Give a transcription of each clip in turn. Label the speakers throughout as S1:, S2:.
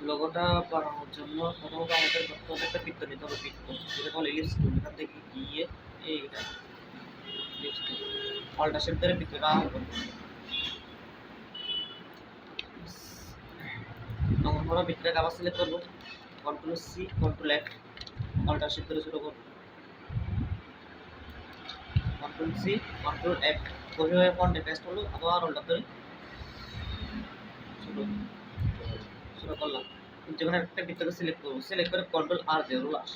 S1: লোগোটা বানানোর জন্য প্রথমত আমাদের করতে হবে একটা বৃত্ত নিতে হবে, বৃত্ত যেটা বলে ইলিপস টুল। এখান থেকে গিয়ে এইটা ইলিপস টুল পাল্টা শেপ ধরে বৃত্তটা আঁকব। তখন আমরা বৃত্তটাকে আবার সিলেক্ট করবো, কন্ট্রোল সি কন্ট্রোল এফ, পাল্টা শেপ ধরে শুরু করবো, কন্ট্রোল সি কন্ট্রোল এফ, ওইভাবে ফন্টে পেস্ট হলো। আবার ওল্টা ধরে শুরু করলাম। যেখানে একটা বৃত্তকে সিলেক্ট করবো, সিলেক্ট করে কন্ট্রোল আর দিয়ে রুলার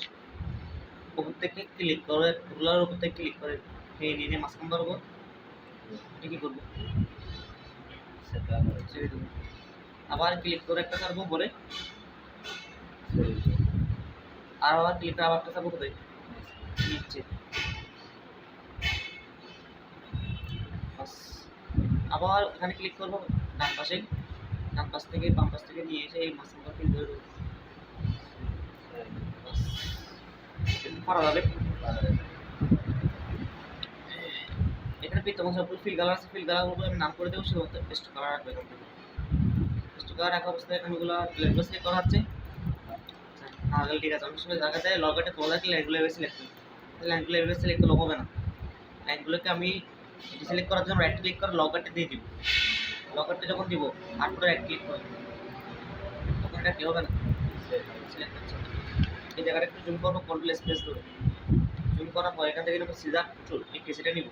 S1: উপর থেকে ক্লিক করে, রুলারের উপর থেকে ক্লিক করে নিয়ে মাঝখান ধরবো। কি করবো, ছেড়ে দেবো। আবার ক্লিক করে একটা ছাড়বো বলে, আর আবার ক্লিক করে আবার একটা ছাড়বো কোথায়, নিচে। আবার এখানে ক্লিক করবো, ডান পাশে, ডান পাশ থেকে বাম পাশ থেকে নিয়ে এসে এই মাঝখানটা ক্লিক করে দেবো। পারা যাবে। এখানে বিদ্যমান সবগুলো ফিল কালার আছে, ফিল কালারগুলো আমি নাম করে দেবো, শুধুমাত্র পেস্ট কালার রাখবো। এখান থেকে পেস্ট কালার রাখা অবস্থায় এখানে এগুলো ল্যাঙ্গুয়েজ সিলেক্ট করা হচ্ছে। তাহলে ঠিক আছে, অনেক সময় জায়গাতে লগটা খোলা থাকলে লাইনগুলো এভাবে সিলেক্ট করি, লাইনগুলো এভাবে সিলেক্ট করলে হবে না। লাইনগুলোকে আমি সিলেক্ট করার জন্য রাইট ক্লিক করে লগটা দিয়ে দিব। লগটা যখন দিব আর পুরো রাইট ক্লিক করে তখন এটা কি হবে না, সিলেক্ট হচ্ছে। এই জায়গাটা একটু জুম করবো, কন্ট্রোল স্পেস ধরে জুম করার পর এখান থেকে নেবো সিজার টুল, এই কেসিটা নিব।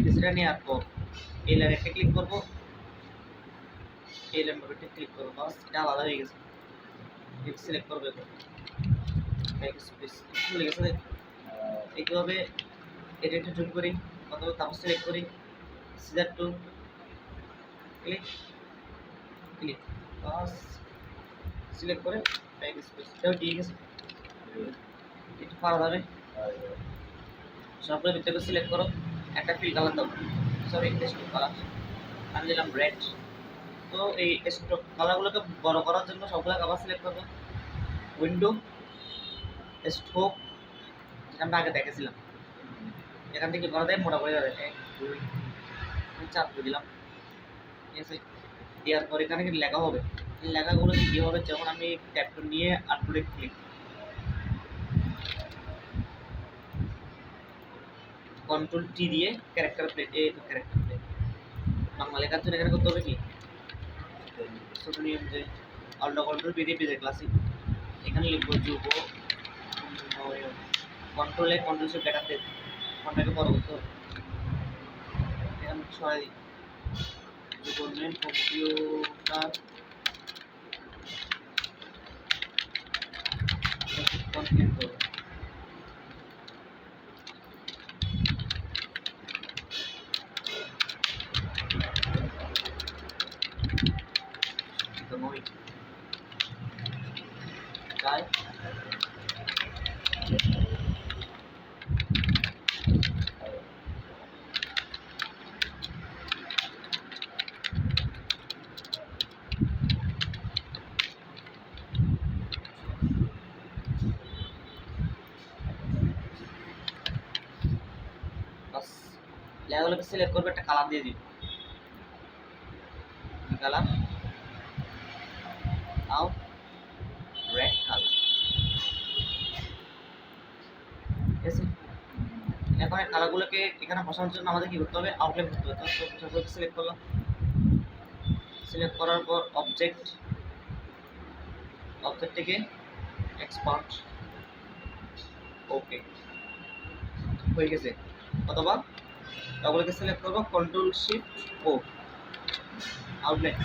S1: কেসিটা নেওয়ার পর এই লাইনে ক্লিক করবো, এই লাইনটা ক্লিক করবো, বাস এটা আলাদা হয়ে গেছে। সিলেক্ট করবো, চলে গেছে। এইভাবে এটা একটু জুম করি, অথবা তারপর সিলেক্ট করি, সিজার টুল, ক্লিক ক্লিক, বাস সিলেক্ট করে ব্যাক স্পেস, এটাও ঠিক আছে। একটু পারা যাবে। সবগুলো ভিতরে সিলেক্ট করো, একটা ফিল কালার দাও, সরি স্ট্রোক কালার আমি দিলাম রেড। তো এই স্ট্রোক কালারগুলোকে বড় করার জন্য সবগুলো আবার সিলেক্ট করবো, উইন্ডো স্ট্রোক, যেটা আমরা আগে দেখেছিলাম, এখান থেকে বড় দেয় মোটা করে যাবে, 1 2 4 করে দিলাম। ঠিক আছে, দেওয়ার পর এখানে কিন্তু লেখা হবে, এই লেখাগুলো কী হবে, যখন আমি ট্যাপ নিয়ে আপলোডে ক্লিক, কন্ট্রোল টি দিয়ে ক্যারেক্টার প্লেট, এই তো ক্যারেক্টার প্লেট বাংলা লেখার জন্য এখানে করতে হবে কি, ছোটো নিয়ম যে অল্টো কন্ট্রোল পি দিয়ে পেজে ক্লাসিক, এখানে লিখবো যুব কন্ট্রোলে কন্ট্রোল সে দেখাতে ফোনটাকে বড় করতে হবে। এখানে সরাই দিই, বললেন কম্পিউটার প্রশিক্ষণ কেন্দ্র, তাই লেখাগুলোকে সিলেক্ট করবে, একটা কালার দিয়ে দিই, কালার আউট রেড কালার। ঠিক আছে, এখন এই কালারগুলোকে এখানে বসানোর জন্য আমাদের কি করতে হবে, আউটলাইন করতে হবে। তো সবগুলোকে সিলেক্ট করলাম, সিলেক্ট করার পর অবজেক্ট, অবজেক্ট থেকে এক্সপার্ট, ওকে হয়ে গেছে। অথবা ওগুলোকে সিলেক্ট করবো, কন্ট্রোল শিফট ও আউটলাইন,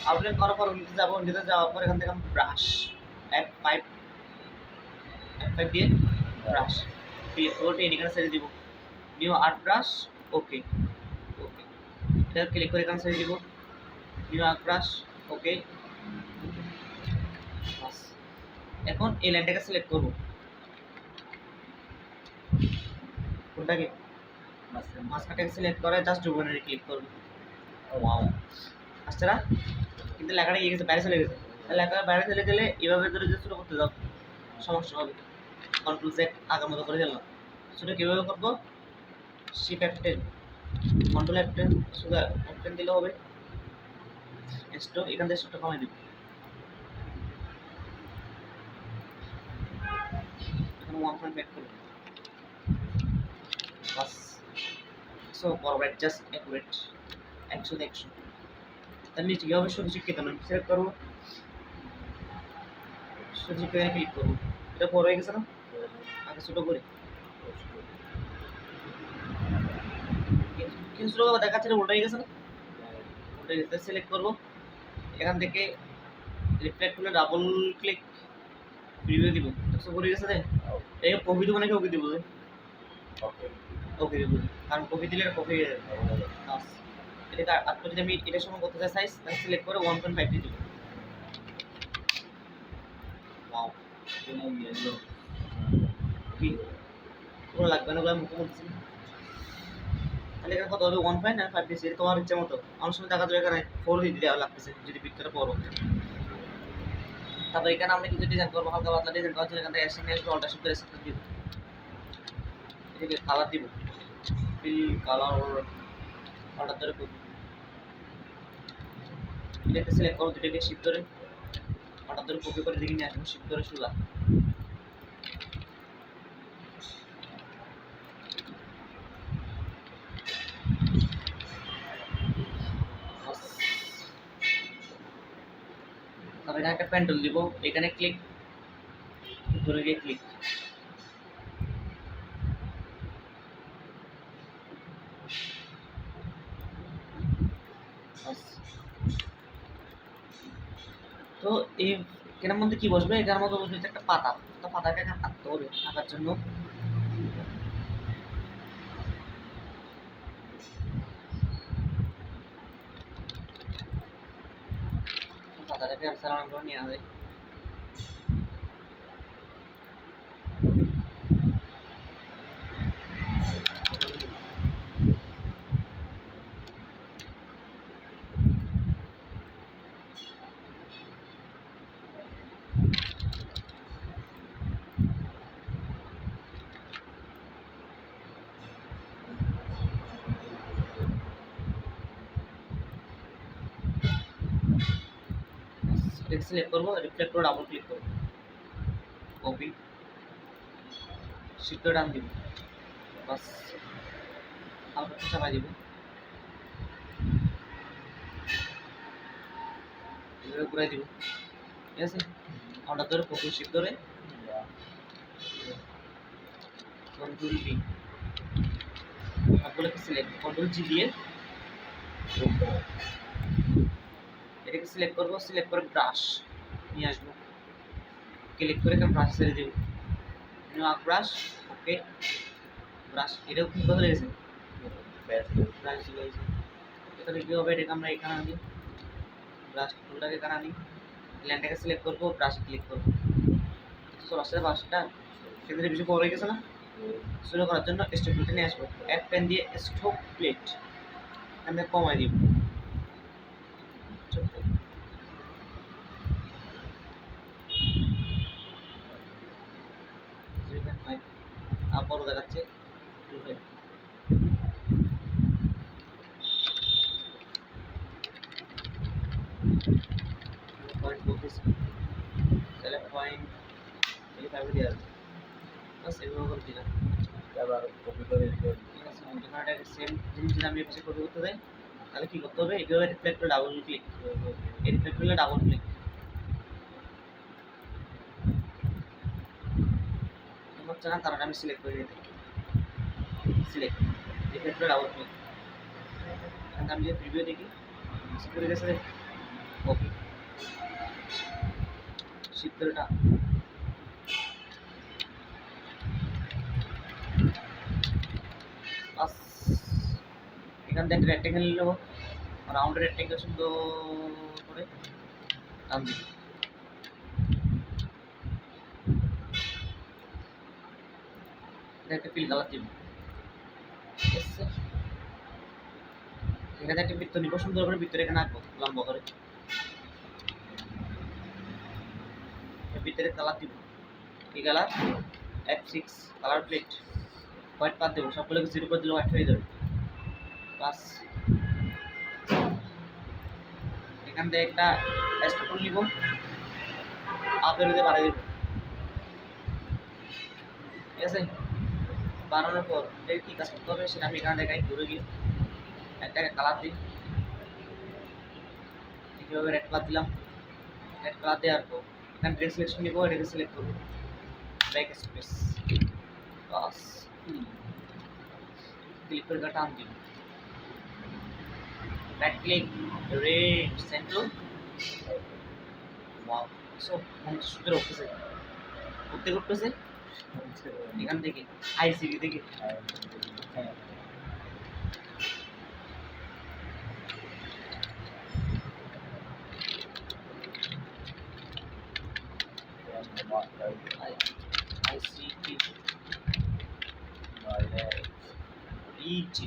S1: আউটলাইন করার পর নিতে যাবো, নিতে যাওয়ার পর এখান থেকে আমি ব্রাশ F5 দিয়ে ব্রাশ ক্লিক করে এখানে ছেড়ে দিব, নিউ আর্ট ব্রাশ, ওকে ওকে, এটা ক্লিক করে এখানে ছেড়ে দিব, নিউ আর্ট ব্রাশ, ওকে। এখন এই লাইনটাকে সিলেক্ট করবো, কোনটাকে, মাঝখানটাকে সিলেক্ট করে জাস্ট ডুবনে ক্লিক করবো। ওয়াও, আসছে না, কিন্তু লেখাটা গিয়ে গেছে, বাইরে চলে গেছে। লেখা বাইরে চলে গেলে এভাবে ধরে যে শুরু করতে যাও সমস্যা হবে। কন্ট্রোল জেড আগের মতো করে গেলাম, সেটা কীভাবে করবো, শিফট F10, কন্ট্রোল F10, শুধু F10 দিলে হবে। স্টপ, এখান থেকে স্টপটা কমাই দিব, 1.5 করব বাস। সো ফরওয়ার্ড জাস্ট অ্যাকুরেট 100 তার নিচে কি হবে শুধু শিক্ষিত নাম সিলেক্ট করবো, শুধু শিক্ষিত ক্লিক করবো। এটা বড় হয়ে গেছে না, আগে ছোট করি কিন্তু ছোট দেখাচ্ছে না, উল্টাই গেছে না, উল্টে গেছে। সিলেক্ট করবো, এখান থেকে রিফ্লেক্ট করলে ডাবল ক্লিক প্রিভিউ দিব, দেখছো পড়ে গেছে রে। এই কপি দিব নাকি ওকে দিব? ওকে দিব, কারণ কপি দিলে কপি হয়ে যাবে। এটা আপনি যদি আমি এটার সময় করতে চাই সাইজ, তাহলে সিলেক্ট করে 1.5 দিয়ে দিব। ওয়াও, কি পুরো লাগবে না বলে মুখে বলছি। তাহলে এখানে কত হবে? 1.5 দিয়েছি, এটা তোমার ইচ্ছা মতো। অনেক সময় দেখা যাবে এখানে 4 দিয়ে দিলে লাগতেছে যদি পিকচারটা বড় হচ্ছে। তারপর এখানে আমরা কিছু ডিজাইন করবো, হালকা পাতলা ডিজাইন করার জন্য এখান থেকে অ্যাকশন নিয়ে অল্টার শিফট করে সেট দিব। এটাকে কালার দিব, ফিল কালার অর্ডার ধরে করব। এটাকে সিলেক্ট করো, দুটোকে শিফট করে অর্ডার ধরে কপি করে দিকে নিয়ে আসবো, শিফট করে সোজা। তারপর এখানে একটা প্যান্ডেল দিব, এখানে ক্লিক ধরে গিয়ে ক্লিক। তো এই এখানের মধ্যে কি বসবে? এখানের মধ্যে বসবে একটা পাতা, তো পাতাকে এখানে আঁকতে হবে। আঁকার জন্য পাতাটাকে সারানো করে নিয়ে আসবে। সিলেক্ট করবো, রিফ্লেক্ট করে ডাবল ক্লিক করবো, কপি শিফট ডান দিব, বাস হালকা চাপাই দিব, এভাবে ঘুরাই দিব। ঠিক আছে, আমরা ধরে কপি শিফট ধরে কন্ট্রোল বি, সবগুলোকে সিলেক্ট, কন্ট্রোল জি দিয়ে এটাকে সিলেক্ট করবো, সিলেক্ট করে ব্রাশ নিয়ে আসবো, ক্লিক করে এখানে ব্রাশ ছেড়ে দেবো, ব্রাশ ওকে ব্রাশ। এটাও কিন্তু কথা লেগেছে, ব্রাশ চলে গেছে। এখানে কী হবে? এটাকে আমরা এখানে আনি, ব্রাশ টুলটাকে এখানে আনি, ল্যান্ডটাকে সিলেক্ট করবো, ব্রাশ ক্লিক করবো, চলে আসছে ব্রাশটা। সেখানে বেশি বড় হয়ে গেছে না, শুরু করার জন্য স্ট্রোক প্লেটে নিয়ে আসবো, এক পেন দিয়ে স্ট্রোক প্লেট এখানে কমাই দিব, বড় দেখাচ্ছে। পয়েন্ট বলতেছি, তাহলে পয়েন্ট এই ভাবে দেওয়া যাবে, বাস এভাবে করে দিলাম। আবার কপি করে ঠিক আছে, এখানে সেম জিনিস যদি আমি পাশে কপি করতে যাই, তাহলে কি করতে হবে? এইভাবে রিফ্লেক্ট করে ডাবল ক্লিক, এই রিফ্লেক্ট করলে ডাবল ক্লিক হচ্ছে না, কারণ আমি সিলেক্ট করে নিতে, সিলেক্ট রিফ্লেক্ট করে ডাবল ক্লিক। এখানে আমি যে প্রিভিউ দেখি করে গেছে, কপি শিফট করে টান, বাস। এখান থেকে রেক্টেঙ্গেল নেব, রাউন্ড রেক্টেঙ্গেল সুন্দর করে টান দিব, একটা ফিল কালার দিব। এখানে একটা বৃত্ত নিব, সুন্দর করে বৃত্তের এখানে আঁকবো লম্বা করে, বৃত্তের কালার দিব, কি colour? F6 colour plate, white পাত দেবো, সবগুলোকে 0 করে দিলে হোয়াইট হয়ে যাবে, বাস। এখান থেকে একটা স্টোন নিব, আপের মধ্যে বাড়াই দেব, ঠিক আছে। বানানোর পর এর কি কাজ করতে হবে সেটা আমি এখানে দেখাই। ঘুরে গিয়ে একটা কালার দিই, কীভাবে রেড কালার দিলাম। রেড কালার দেওয়ার পর এখানে ড্রেস সিলেকশন নিব, এটাকে সিলেক্ট করবো, ব্যাক স্পেস বাস, ক্লিক করে টান দিব, right click, red centre. Wow, so সুন্দর উঠতেছে, করতে করতেছে এখান থেকে আইসিডি থেকে। আইসিডি রিচ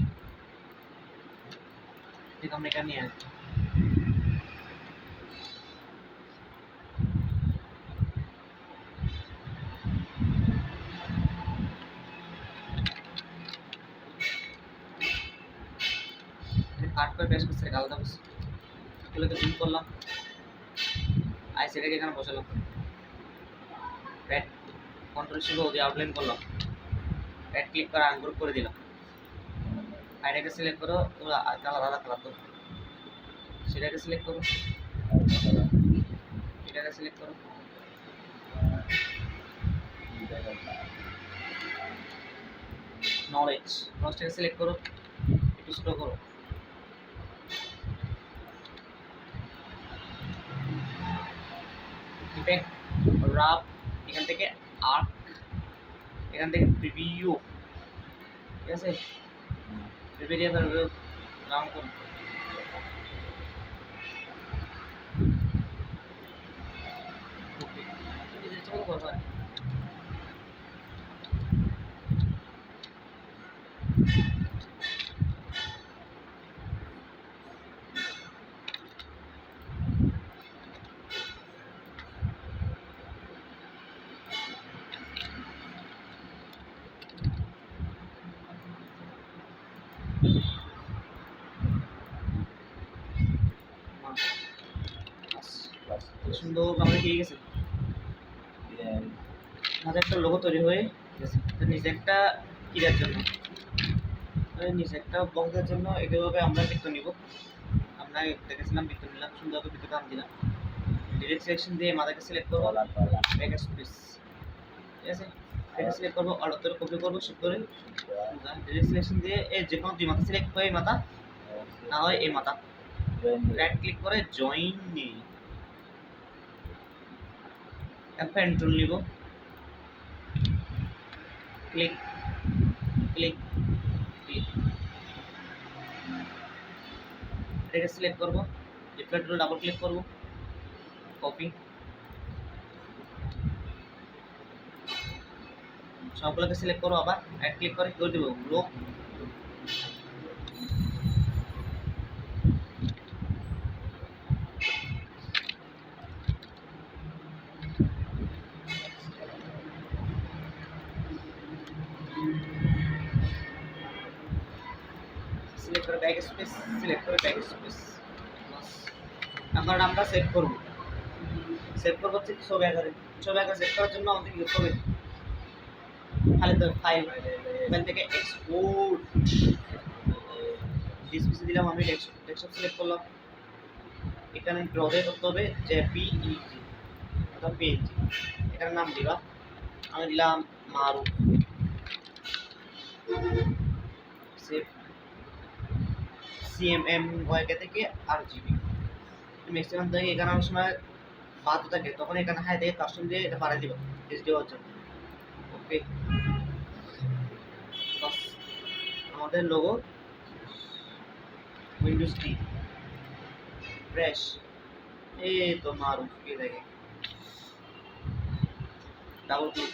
S1: ঠিক আমরা এখানে নিয়ে আসি। কাট করে পেস্ট করতে আলাদা বসে এগুলোকে জুম করলাম, আইসিডিকে এখানে বসালাম, রেড কন্ট্রোল শিফট দিয়ে আউটলাইন করলাম, রাইট ক্লিক করে আনগ্রুপ করে দিলাম, আইটাকে সিলেক্ট করো, তোমরা আলাদা কালার করো, সেটাকে সিলেক্ট করো, এটাকে সিলেক্ট করো, নলেজটাকে সিলেক্ট করো, একটু স্লো করো, ইফেক্ট রাফ, এখান থেকে আর্ক, এখান থেকে প্রিভিউ, ঠিক আছে, প্রিভিউ দিয়ে রাউন্ড করুন, সুন্দর আমাদের পেয়ে গেছে, আমাদের একটা লোগো তৈরি হয়ে গেছে। নিচে একটা কিরার জন্য, নিচে একটা বক্সের জন্য এইভাবে আমরা বৃত্ত নিব, আমরা দেখেছিলাম বৃত্ত নিলাম, সুন্দরভাবে বৃত্ত টান দিলাম, ডিরেক্ট সিলেকশন দিয়ে মাথাকে সিলেক্ট করবো, ব্যাক স্পেস, ঠিক আছে, এটা সিলেক্ট করবো, অল করে কপি করবো, শিফট করে ডিরেক্ট সিলেকশন দিয়ে এই যে কোনো দুই মাথা সিলেক্ট করে এই মাথা না হয় এই মাথা, রাইট ক্লিক করে জয়েন নিয়ে পেন টুল নিব, ক্লিক ক্লিক ক্লিক, এটাকে সিলেক্ট করবো, পেন টুল ডাবল ক্লিক করবো, কপি, সবগুলোকে সিলেক্ট করো, আবার রাইট ক্লিক করে করে দেবো গ্লো, সিলেক্ট করে ব্যাক স্পেস, সিলেক্ট করে ব্যাক স্পেস, এখন আমরা সেভ করব, সেভ করব হচ্ছে ছবি আকারে, ছবি আকারে সেভ করার জন্য আমাদের কি করতে হবে, খালি তো ফাইল থেকে এক্সপোর্ট ডিসপিসি দিলাম, আমি ডেস্কটপ সিলেক্ট করলাম, এখানে ড্রতে করতে হবে জেপিইজি অথবা পিএনজি, এখানে নাম দিবা, আমি দিলাম মারুফ, সেভ সিএমএম ওয়াইকে থেকে আরজিবি, ম্যাক্সিমাম থেকে এখানে অনেক সময় বাদ থাকে, তখন এখানে হাই থেকে কাস্টম দিয়ে এটা বাড়াই দিবা এইচডি হওয়ার জন্য। ওকে, বাস আমাদের লোগো উইন্ডোজ টি ফ্রেশ, এই তো মারুফ কে দেখে ডাবল ক্লিক